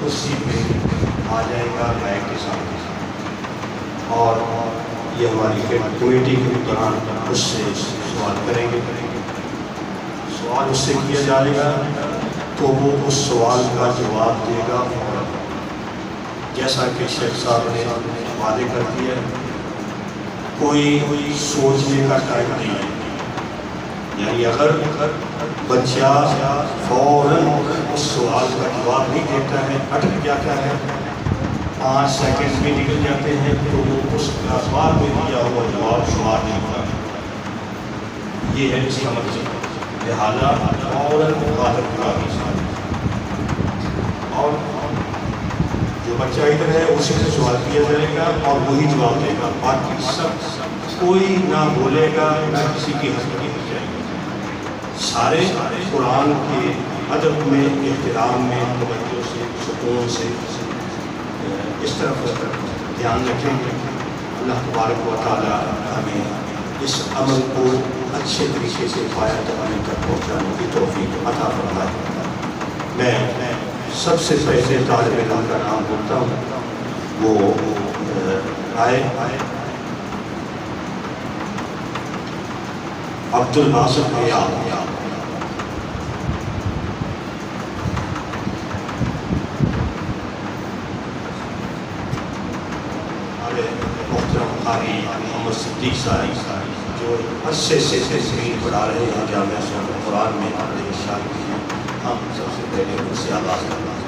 اسی پہ آ جائے گا بیگ کے ساتھ، اور یہ ہماری کمیٹی کے دوران اس سے سوال کریں گے، سوال اس سے کیا جائے گا تو وہ اس سوال کا جواب دے گا، اور جیسا کہ شیخ صاحب نے وعدے کر دیا کوئی سوچنے کا ٹائم نہیں ہے، یعنی اگر بچہ فوراً اس سوال کا جواب نہیں دیتا ہے، اٹک جاتا ہے، 5 سیکنڈ بھی نکل جاتے ہیں، تو وہ اس کا سوال میں دیا ہوا جواب شمار نہیں ہوتا، یہ ہے اس کا مطلب، لہٰذا فوراً مخاطب کا حصہ، اور جو بچہ ادھر ہے اسی سے سوال کیا جائے گا اور وہی جواب دے گا، باقی سب کوئی نہ بولے گا نہ کسی کی ہنسی ہو جائے گی، سارے قرآن کے ادب میں، احترام میں توجہ سے، سکون سے اس طرف دھیان رکھیں گے۔ اللہ تبارک و تعالیٰ ہمیں اس عمل کو اچھے طریقے سے پایہ عمل تک پہنچانے کی توفیق عطا فرمائے۔ میں سب سے پہلے طالب علم کا نام بولتا ہوں، وہ آئے عبد الباسط حیات۔ ہمارے محترم قاری محمد صدیق صاحب جو عرصے سے تفسیر پڑھا رہے ہیں جامعہ شیخ القرآن میں، ہمارے ارشاد کی ہیں، ہم سب سے پہلے ان سے آغاز کرنا ہے۔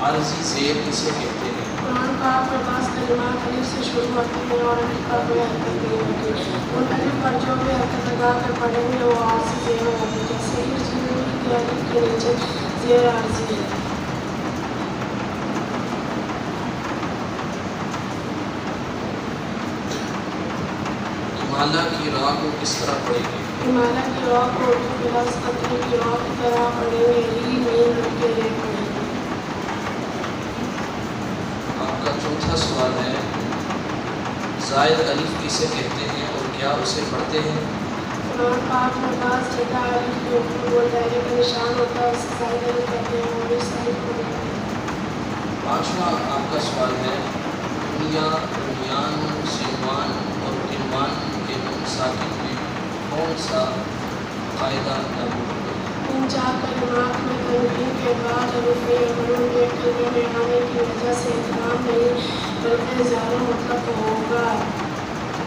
عارضی زیر کسے کہتے ہیں؟ قرآن پاک میں بعض کلمات الف سے شروع ہوتی ہیں اور الف پر کوئی حرکت نہیں ہوتی، ان الف پر جو بھی حرکت لگا کر پڑھیں گے وہ عارضی زیر میں ہوتی، جیسے ہی کی الف کے نیچے زیر عارضی ہے۔ امالہ کی راہ کو کس طرح پڑھیں گے؟ امالہ کی راہ کو اردو کے لفظ قطرے کی راہ کی طرح پڑھیں گے، ہی مین رکھ کے لے پڑھیں گے۔ آپ کا چوتھا سوال ہے، زائد الف کسے کہتے ہیں اور کیا اسے پڑھتے ہیں؟ قرآن پاک میں بعض جگہ الف کے اوپر وہ دائرے کا نشان ہوتا ہے، اسے زائد الف کہتے ہیں اور اس الف کو کہتے ہیں۔ پانچواں آپ کا سوال ہے، دنیا، بنیان، سنوان اور عنوان کے نون ساکن میں کون سا قاعدہ لاگو ہوگا؟ ان چار کلمات میں تنوین کے بعد حروف مقرون ایک کلمے میں آنے کی وجہ سے ادغام نہیں بلکہ اظہار مطلق ہوگا۔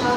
4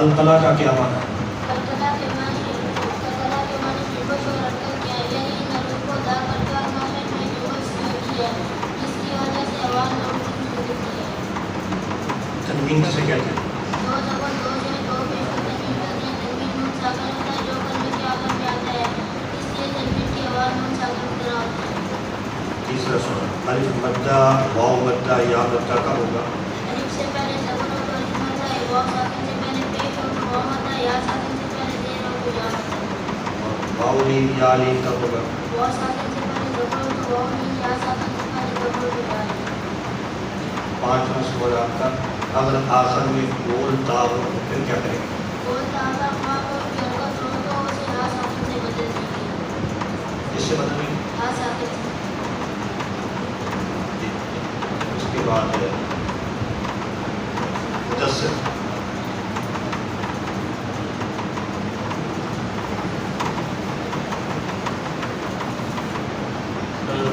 قلقلہ کا کیا معنی ہے؟ قلقلہ کے معنی جوش اور رکھنے کیا ہے، یعنی ان حروف کو ادا کرتے اور مخرج میں جوش ہوتی ہے، جس کی وجہ سے آواز لوٹتی ہوتی ہے۔ تنوین کسے کہتے ہیں؟ دو زبر دو سے دو پیش کو تنوین کرتے ہیں۔ تنوین نون ساکن ہوتا ہے جو کلمے کے آخر میں آتا ہے، اس لیے تنوین کی آواز نون ساکن کی طرح ہوتی ہے۔ تیسرا سوال، الف مدہ واو مدہ یا مدہ کب ہوگا؟ الف سے پہلے زبر ہو تو الف مدہ ہے، واو ساکن سے پہلے پیش ہو تو واو مدہ، یا ساکن سے پہلے زیر ہو تو یا مدہ۔ واو لین یا لین کب ہوگا؟ واو ساکن سے پہلے زبر ہو تو واو لین، یا ساکن سے پہلے زبر ہو تو یا لین۔ پانچواں سوال آپ کا، اگر آخر میں گول تا ہو تو پھر کیا کریں گے؟ گول تازہ خواہ کو کی حرکت ہو تو اسے یا ساکن سے بدل دیجیے، اس سے بدلیں گے؟ یا ساکن سے۔ اس کے بعد ہے مدثر،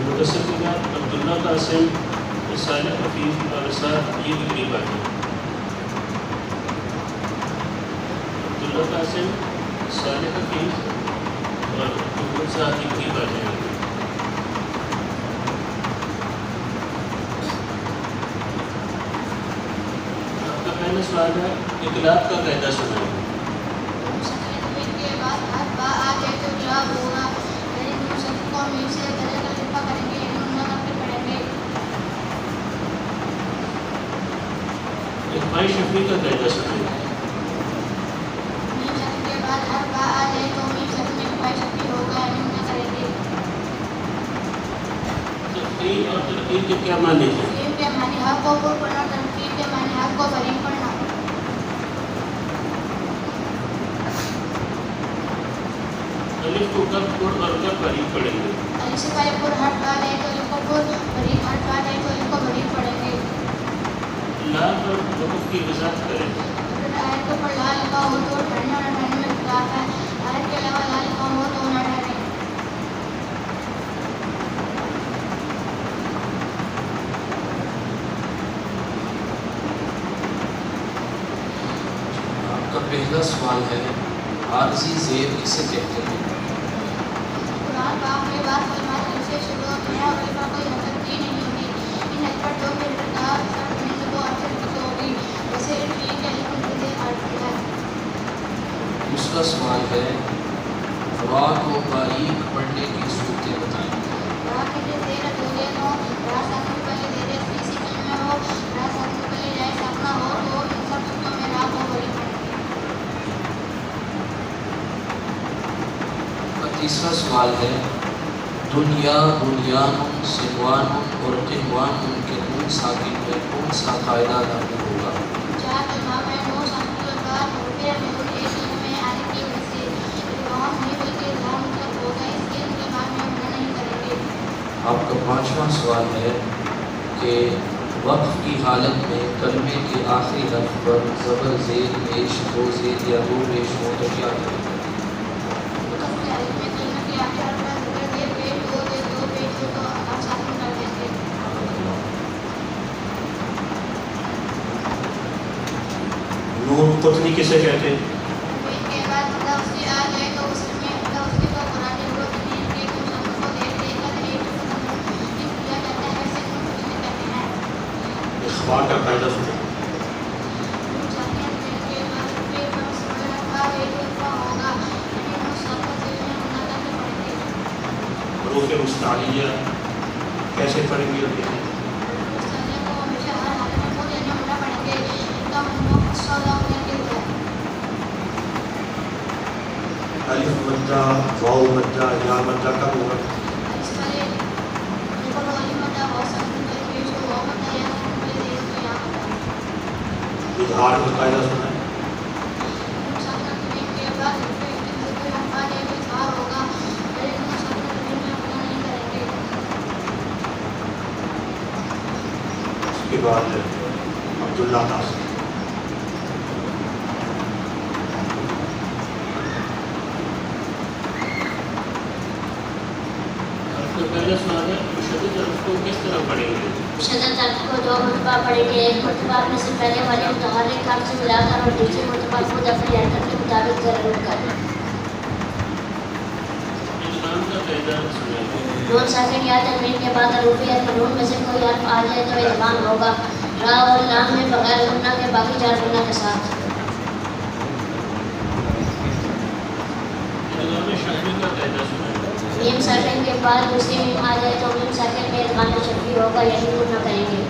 مدثر کے بعد عبداللہ قاسم، صالح حفیظ اور ساتھ یہ بھی قریب آ گئے۔ عبداللہ قاسم، صالح حفیظ اور محمد ساتھ یہ قریب آ جائیں گے۔ آپ کا پہلا سوال ہے اطلاق کا قاعدہ سنائیں۔ نون ساکن میم کے بعد ہر با آ جائے تو اطلاق ہوگا، یعنی نون ساکن کو میم سے بدل کر لفا کریں گے، یعنی نون نقل پہ پڑھیں گے۔ اخفاء شفیع کا قاعدہ سنائیں۔ میم ساکن کے بعد ہر با آ جائے تو میم ساکن میں اخفاء شفیع ہوگا، یعنی نون کریں گے۔ تخفیف اور ترقیق کے کیا معنی ہیں؟ تخفیف کے معنی حق کو پر پڑھنا، ترقیق کے معنی حق کو قریب پڑھنا۔ الف کو کب پر اور کب قریب پڑھیں گے؟ الف سے پہلے پر حرف آ جائے تو الف کو پر، قریب حرف آ جائے تو الف کو قریب پڑھیں گے۔ لا پر وقف کی وضاحت کریں۔ اگر آیت کے اوپر لا لکھا ہو تو ٹھہرنے اور نہ ٹھہرنے میں اختلاف ہے، آیت کے علاوہ لا لکھا ہو تو نہ ٹھہرے۔ آپ کا پہلا سوال ہے عارضی زیر کسے کہتے ہیں؟ قرآن پاک میں بعض کلمات الف سے شروع ہوتے ہیں اور الف پر کوئی حرکت بھی نہیں ہوتی، ان الف پر دو پھر کا فرق نہیں تو وہ حرف کی ہوگی، جیسے ٹھیک ہے الف مدے حرف ہے۔ دوسرا سوال ہے را کو باریک پڑھنے کی صورتیں بتائیں۔ را کے لیے زیر دو زیر ہو، را ساکن سے پہلے زیر اسی کلمے ہو، را ساکن سے پہلے جائے ساکنہ ہو تو ان سب صورتوں میں را کو بری پڑھیں گے۔ تیسرا سوال ہے دنیا، بنیان، سنوان اور قنوان کے نون ساکن میں کون سا قاعدہ لاگو ہوگا؟ چار کلمات ہیں، نون ساکن کے بعد حروف مدود ایک کلمے میں آنے کی وجہ سے ادغام نہیں بلکہ اظہار مطلق ہوگا، اس لیے ان کے بعد میں ہم نہیں کریں گے۔ آپ کا پانچواں سوال ہے کہ وقف کی حالت میں کلمے کے آخری حرف پر زبر زیر پیش، دو زیر یا دو پیش ہو تو کیا کریں گے؟ وقف کی حالت میں کلمے کے آخری حرف پر زبر زیر پیش، دو زیر دو پیش ہو تو آپ ساکن کر دیں گے۔ نون قطنی کسے کہتے ہیں؟ تنوین کے بعد لفظ آ جائے تو اس میں لفظ کو قرآن کو تنوین کے کچھ لفظوں کو دیکھ دیکھ کر ایک تنوین کیا جاتا ہے، اسے نون قطنی کہتے ہیں۔ اخبار کا قاعدہ سنیں۔ نون ساکن کے بعد پھر لفظ حرف آ گئی تو الفا ہوگا، یعنی نون ساکن سے نون نقل پہ پڑھیں گے۔ حروف مستعلیہ کیسے پڑھیں گے اور کیسے؟ مستعلیہ کو ہمیشہ ہر حالت میں خود یعنی عمرہ پڑھیں گے، ان کا مجموع سودا ہونے کے لیے۔ الف مدہ واو مدہ یا مدہ کب ہوگا؟ اس پہلے زبر و الف مدہ واو ساکن پہ پیش ہو، واو مدہ یا ساکن پہ زیر تو یا مدہ۔ اظہار کا قاعدہ سنیں۔ نون ساکن تنوین کے بعد کوئی حرف آ جائے تو اظہار ہوگا، پہلے نون ساکن تنوین میں ادا نہیں کریں گے۔ اس کے بعد عبداللہ قاسم، آپ کا پہلا سوال ہے مشدد حرف کو کس طرح پڑھیں گے؟ مشدد حرف کو 2 مرتبہ پڑھیں گے. ایک مرتبہ اپنے سے پہلے والے متحرک حرف سے ملا کر اور دوسرے مرتبہ خود اپنی حرکت کے مطابق ضرور کر. ادغام کا قاعدہ سنائیں. نون ساکن یا تنوین کے بعد حروف یا قانون میں سے کوئی حرف آ جائے تو ادغام ہوگا. را اور لام میں بغیر غنہ کے باقی 4 غنہ کے ساتھ. ادغام شامل کا قاعدہ سنائیں. میم ساکن کے بعد دوسری میم آ جائے تو میم ساکن میں ادغام شفیع ہوگا یعنی غنہ کریں گے.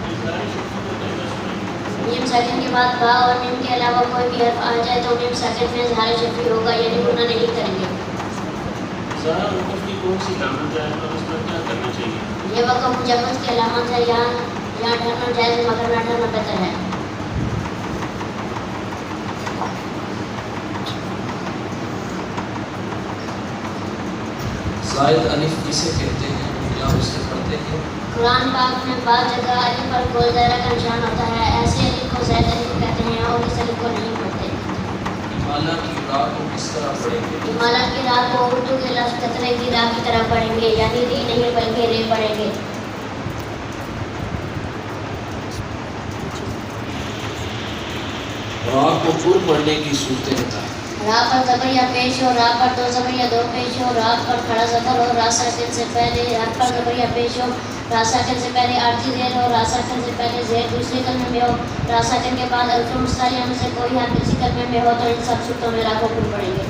اظہار شفیع کا قاعدہ سنائیں. میم ساکن کے بعد با اور میم کے علاوہ کوئی بھی حرف آ جائے تو میم ساکن میں اظہار شفیع ہوگا یعنی غنہ نہیں کریں گے. اظہار وقف کی کون سی علامت ہے اور اس پر کیا کرنا چاہیے؟ یہ وقف مجوز کی علامت ہے. یہاں ٹھہرنا جائز ہے مگر نہ ٹھہرنا بہتر ہے. زائد الف کسے کہتے ہیں یا اسے پڑھتے ہیں؟ قرآن پاک میں بعض جگہ الف پر گول دائرہ کا نشان ہوتا ہے. ایسے الف کو زائد الف کہتے ہیں اور اس الف کو نہیں پڑھتے. امالہ کی را کو کس طرح پڑھیں گے؟ امالہ کی را کو اردو کے لفظ قطرے کی را کی طرح پڑھیں گے یعنی ری نہیں بلکہ رے پڑھیں گے. را کو پر پڑھنے کی صورتیں بتائیں. را پر زبر یا پیش ہو, را پر 2 زبر یا 2 پیش ہو, را پر کھڑا زبر ہو, را ساکن سے پہلے حرف پر زبر یا پیش ہو, را ساکن سے پہلے عارضی زیر ہو, را ساکن سے پہلے زیر دوسرے کلمے میں ہو, را ساکن کے بعد الف مستعلیہ میں سے کوئی حرف کسی کلمے میں ہو تو ان سب صورتوں میں را کو پر پڑھیں گے.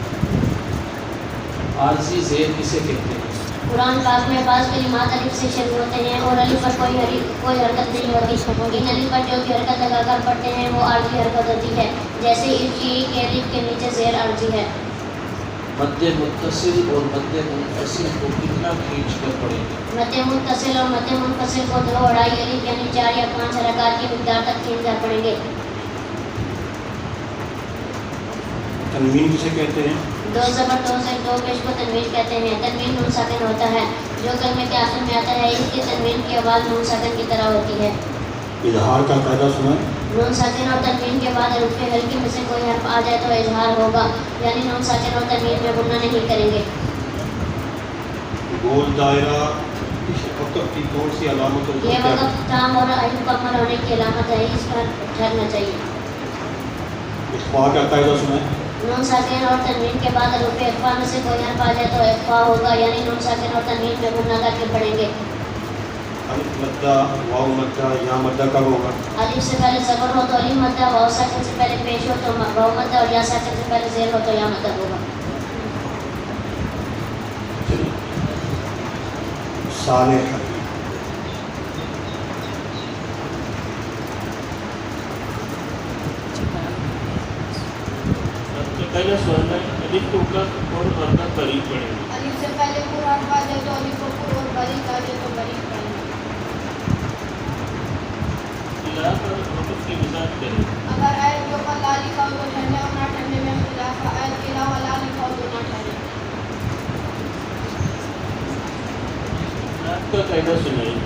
عارضی زیر کسے کہتے ہیں؟ قرآن پاک میں بعض کلمات الف سے شروع ہوتے ہیں اور الف پر کوئی حرکت نہیں ہوتی. ان الف پر جو بھی حرکت لگا کر پڑھتے ہیں وہ عارضی حرکت ہوتی ہے. جیسے ارجی کے الف کے نیچے زیر عارضی ہے. مد متصل اور مد منفصل کو کتنا کھینچ کر پڑھیں گے؟ مد متصل اور مد منفصل کو 2 اڑائی الف یعنی 4 یا 5 حرکات کی مقدار تک کھینچ کر پڑھیں گے. تنوین کسے کہتے ہیں؟ 2 زبر 2 سے 2 پیش کو تنوین کہتے ہیں. تنوین نون ساکن ہوتا ہے. جو کلمے کے آخر میں آتا ہے اس کی تنوین کی آواز نون ساکن کی طرح ہوتی ہے. اظہار کا قاعدہ سنائیں. نون ساکن اور تنوین کے بعد حروف ہلکی میں سے کوئی حرف آ جائے تو اظہار ہوگا یعنی نون ساکن اور تنوین میں غنہ نہیں کریں گے. گول دائرہ وقف کی کون سی علامت ہے؟ یہ وقف تام اور مکمل ہونے کی علامت ہے. اس پر ٹھہرنا چاہیے. اخفاء کا قاعدہ سنائیں. نون ساکن اور تنوین کے بعد حروف اخفاء میں سے کوئی حرف آ جائے تو اخفاء ہوگا یعنی نون ساکن اور تنوین میں غنہ کر کے پڑھیں گے. الف مدہ واو مدہ یا مدہ کب ہوگا؟ الف سے پہلے زبر ہو تو الف مدہ, واو ساکن سے پہلے پیش ہو تو واو مدہ اور یا ساکن سے پہلے زیر ہو تو یا مدہ ہوگا. صالح پہلا سوال ہے الف کو کب اور مدہ قریب پڑھیں گے؟ الف سے پہلے پر حرف آ جائے تو الف کو پر اور باریک آ جائے تو باریک پڑھیں گے. اختلاف اور وقف کی وضاحت کریں. اگر آیت کے اوپر لا لکھا ہو تو ٹھہرنے اور نہ ٹھہرنے میں اختلاف ہے. آیت کے علاوہ لا لکھا ہو تو نہ ٹھہرے. آپ کا قاعدہ سنائیں.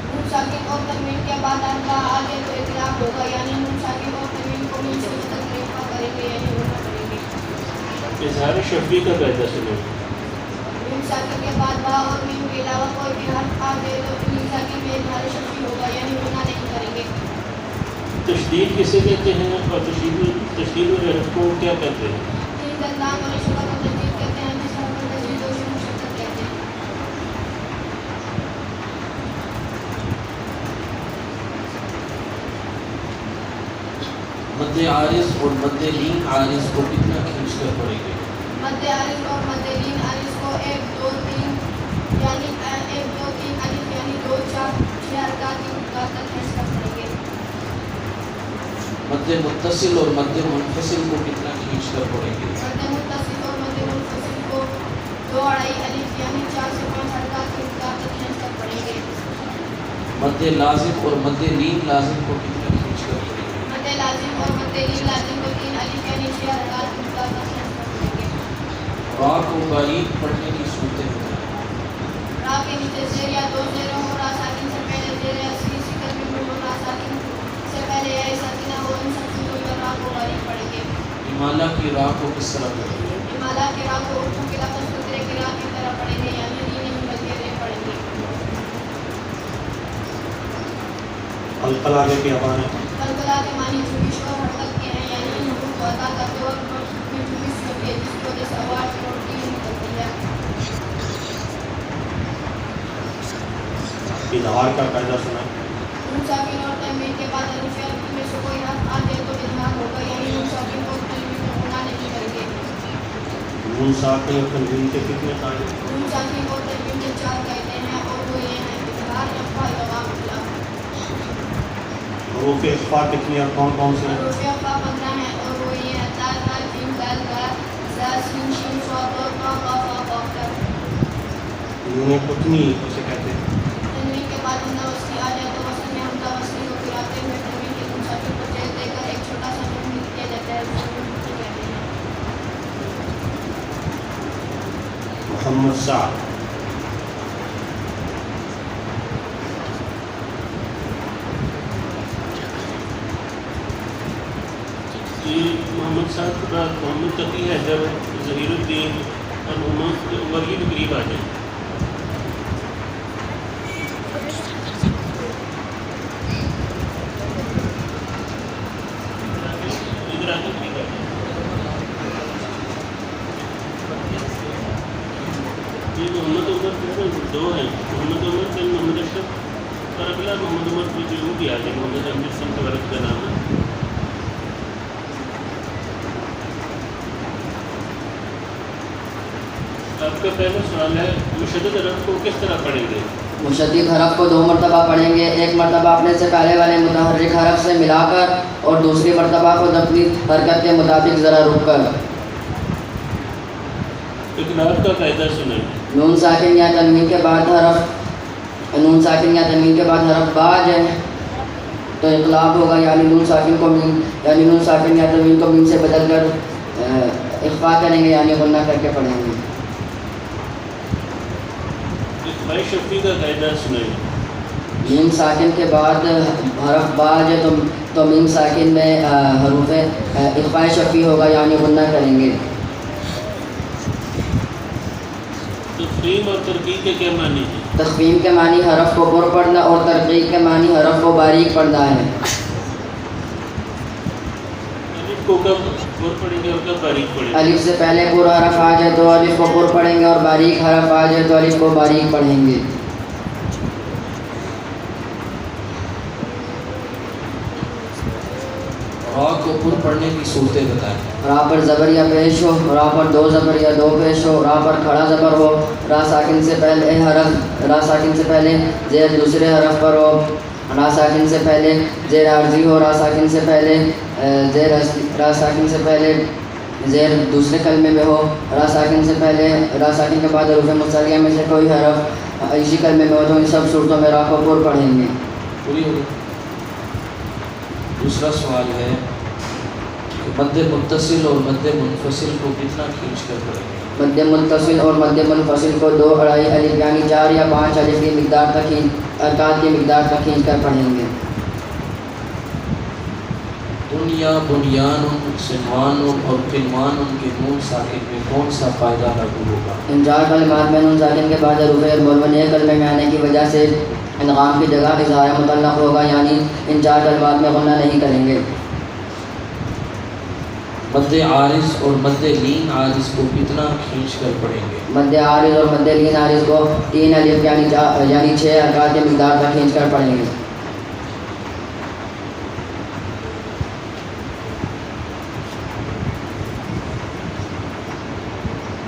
نون ساکن اور تنوین کے بعد الف آ جائے تو اطلاق ہوگا یعنی نون ساکن اور تنوین کو مل سے تقریبا کریں گے یعنی غنہ کریں گے. اظہار شفیع کا قاعدہ سنائیں. نون ساکن کے بعد با اور میم کے علاوہ کوئی بھی حرف آ جائے تو نون ساکن میں اظہار شفیع ہوگا یعنی غنہ نہیں کریں گے. تشدید کسے کہتے ہیں اور تشدید اور حرف کو کیا کہتے ہیں؟ تین دندان والی شکل کو تشدید کہتے ہیں جس حرف کو تشدید اور اسے مشدد کہتے ہیں. مد عارض اور مد لین عارض کو کتنا کھینچ کر پڑھیں گے؟ مد عارض اور مد لین عارض کو 1 2 3 یعنی 1 2 3 الف یعنی 2 4 6 حرکات کی مقدار تک کھینچ کر پڑھیں گے. مد متصل اور مد منفصل کو کتنا کھینچ کر پڑھیں گے؟ مد متصل اور مد منفصل کو 2 اڑائی الف یعنی 4 سے 5 حرکات کی مقدار تک کھینچ کر پڑھیں گے. مد لازم اور مد لین لازم کو کتنا کھینچ کر پڑھیں گے؟ مد لازم اور مد لین لازم کو 3 الف یعنی 6 حرکات کی مقدار تک کھینچ کر پڑھیں گے. را کو باریک پڑھنے کی صورتیں بتائیں. را کے نیچے زیر یا 2 زیر ہو, را ساکن سے پہلے زیر یا اسی کلمے میں ہو, را ساکن سے پہلے یا ساکنہ ہو, ان سب چیزوں پر را کو باریک پڑھیں گے. امالہ کی را کو کس طرح پڑھیں گے؟ امالہ کے را کو اردو کے لفظ قطرے کی را کی طرح قلقلہ کے کیا معنی ہے؟ قلقلہ کے معنی جنبش اور حرکت کے ہیں، یعنی حکم کو ادا کرتے وقت میں جنبش ہوتی ہے جس کی وجہ سے آواز ٹوٹتی نکلتی ہے۔ اظہار کا قاعدہ سنا ہے؟ نون ساکن اور تنوین کے بعد حروف عربی میں سے کوئی حرف آ جائے تو اظہار ہوگا، یعنی نون ساکن کو تنوین میں گناہ نہیں کریں گے۔ نون ساکن اور تنوین کے کتنے قاعدے؟ نون ساکن اور تنوین کے 4 قاعدے ہیں اور وہ یہ ہیں اظہار، اخفا، ادغام، اطلاق۔ حروف اخفا کتنی اور کون کون سے ہیں؟ حروف اخفا 15 ہیں اور وہ یہ ہیں تا، تا، جیم، دال، زا، زا، سین، شین، صاد، طا، طا، قاف، قاف تک۔ نون قطنی اسے کہتے ہیں۔ تنوین کے بعد حمزہ وصلی آ جائے تو وصل میں حمزہ وصلی کو گراتے ہوئے تنوین کے نون ساکن پر جیل دے کر ایک چھوٹا سا نون لکھ دیا جاتا ہے، اسے نون قطنی کہتے ہیں۔ محمد سعد، یہ محمد صاحب کے بعد محمد تقی حیدر، ظہیر الدین اور محمد وحید قریب آ جائیں۔ ادھر آ کے قریب آ جائیں۔ یہ محمد عمر دو ہیں، محمد عمر پھر محمد اشرف اور اگلا محمد عمر پھر جو بھی آ جائے، محمد امجد سنگھ کے ورد کا نام ہے۔ آپ کا پہلا سوال ہے مشدد حرف کو کس طرح پڑھیں گے؟ مشدد حرف کو 2 مرتبہ پڑھیں گے، ایک مرتبہ اپنے سے پہلے والے متحرک حرف سے ملا کر اور دوسری مرتبہ خود اپنی حرکت کے مطابق ذرا رک کر۔ اقلاب کا قاعدہ سنیں۔ نون ساکن یا تنوین کے بعد حرف با آ جائے تو اقلاب ہوگا، یعنی نون ساکن یا تنوین کو میم سے بدل کر اخفا کریں گے، یعنی غنہ کر کے پڑھیں گے۔ اخفاء شفیع کا قاعدہ سنیں۔ میم ساکن کے بعد حرف با آ جائے تو میم ساکن میں حروف اخفاء شفیع ہوگا، یعنی غنہ کریں گے۔ تفخیم اور ترقیق کے کیا معنی ہیں؟ تخفیم کے معنی حرف کو پر پڑھنا اور ترقیق کے معنی حرف کو باریک پڑھنا ہے۔ الف کو کب پر پڑھیں گے اور کب باریک پڑھیں گے؟ الف سے پہلے پورا حرف آ جائے تو الف کو پر پڑھیں گے اور باریک حرف آ جائے تو الف کو باریک پڑھیں گے۔ را کو پر پڑھنے کی صورتیں بتائیں۔ را پر زبر یا پیش ہو، را پر 2 زبر یا 2 پیش ہو، را پر کھڑا زبر ہو، را ساکن سے پہلے زیر دوسرے حرف پر ہو، را ساکن سے پہلے زیر عارضی ہو، را ساکن سے پہلے زیر دوسرے کلمے میں ہو، را ساکن کے بعد حروف مستعلیہ میں سے کوئی حرف اسی کلمے میں ہو تو ان سب صورتوں میں را کو پر پڑھیں گے۔ پوری ہوگی۔ دوسرا سوال ہے کہ مد متصل اور مد منفصل کو کتنا کھینچ کر پڑھیں گے؟ مد متصل اور مد منفصل کو 2 اڑائی الف یعنی 4 یا 5 الف کی مقدار تک ارکات کی مقدار تک کھینچ کر پڑھیں گے۔ دنیا، بنیان، سنوان اور قنوان کے نون ساکن میں کون سا قاعدہ لاگو ہوگا؟ ان 4 کلمات میں نون ساکن کے بعد حروف ملون ایک کلمے میں آنے کی وجہ سے ادغام کی جگہ اظہار مطلق ہوگا، یعنی ان 4 کلمات میں غنہ نہیں کریں گے۔ مد عارض اور مد لین عارض کو کتنا کھینچ کر پڑھیں گے؟ مد عارض اور مد لین عارض کو 3 الف یعنی 6 ارکات کی مقدار تک کھینچ کر پڑھیں گے۔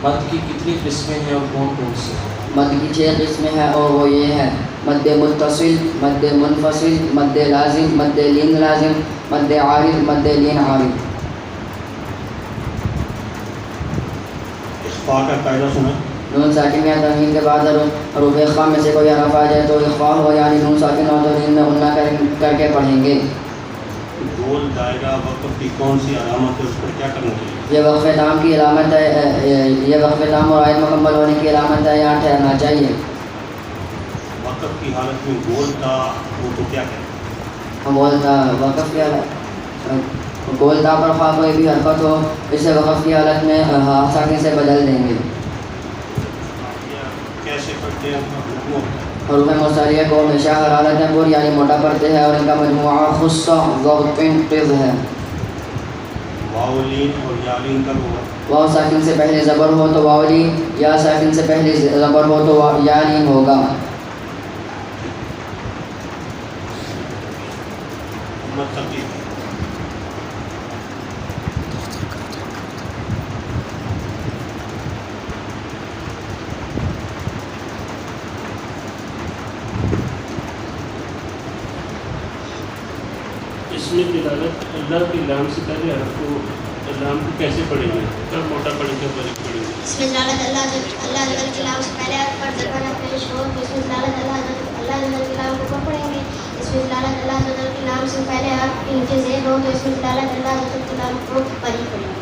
مد کی کتنی قسمیں ہیں اور کون کون سی ہیں؟ مد کی 6 قسمیں ہیں اور وہ یہ ہیں: مد متصل، مد منفصل، مد لازم، مد لین لازم، مد عارض، مد لین عارض۔ اخفا کا قاعدہ سنا ہے؟ نون ساکن یا تنوین کے بعد حروف اخفا میں سے کوئی حرف آ جائے تو اخفا ہو، یعنی نون ساکن اور تنوین میں غنہ کر کے پڑھیں گے۔ گول، دائرہ، وقف کی کون سی علامت ہے، اس پر کیا کرنا چاہیے؟ یہ وقف تام کی علامت ہے، یہ وقف تام اور آیت مکمل ہونے کی علامت ہے، یہاں ٹھہرنا چاہیے۔ وقف کی حالت میں گول تھا وہ تو کیا کریں؟ وقف کی حالت گول تا پر خواہ کوئی بھی حرکت ہو، اسے وقف کی حالت میں ساکن سے بدل دیں گے۔ کیسے پڑھتے ہیں؟ حروف مستعلیہ کو ہمیشہ ہر حالت میں پر یعنی موٹا پڑھتے ہیں اور ان کا مجموعہ خصہ ضغط قض ہے. واولین اور یالین کا ہوا. واو ساکن سے پہلے زبر ہو تو واولین، یا ساکن سے پہلے زبر ہو تو یالین ہوگا. متقی اس میں دلالت اللہ کے لام سے پہلے حرف کو لام کو کیسے پڑھیں گے؟ کب موٹا پڑھیں گے باریک پڑھیں گے؟ اس میں دلالت اللہ جل کے نام سے پہلے حرف پر زبر پیش ہو تو اس میں دلالت اللہ جل کے نام کو پڑھیں گے. اس میں دلالت اللہ جل کے نام سے پہلے حرف ان کے زیر ہو تو اس میں دلالت اللہ جل کے نام کو باریک پڑھیں گے.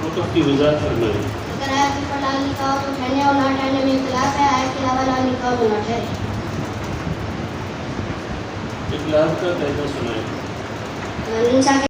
وقف کی وضاحت فرمائیں. اگر آیت پر لام لکھا ہو تو ٹھہرنے اور نہ ٹھہرنے میں اختلاف ہے. آیت کے علاوہ لام لکھا ہو تو نہ ٹھہرے. اخلاق کا قاعدہ سنائیں. نون ساکن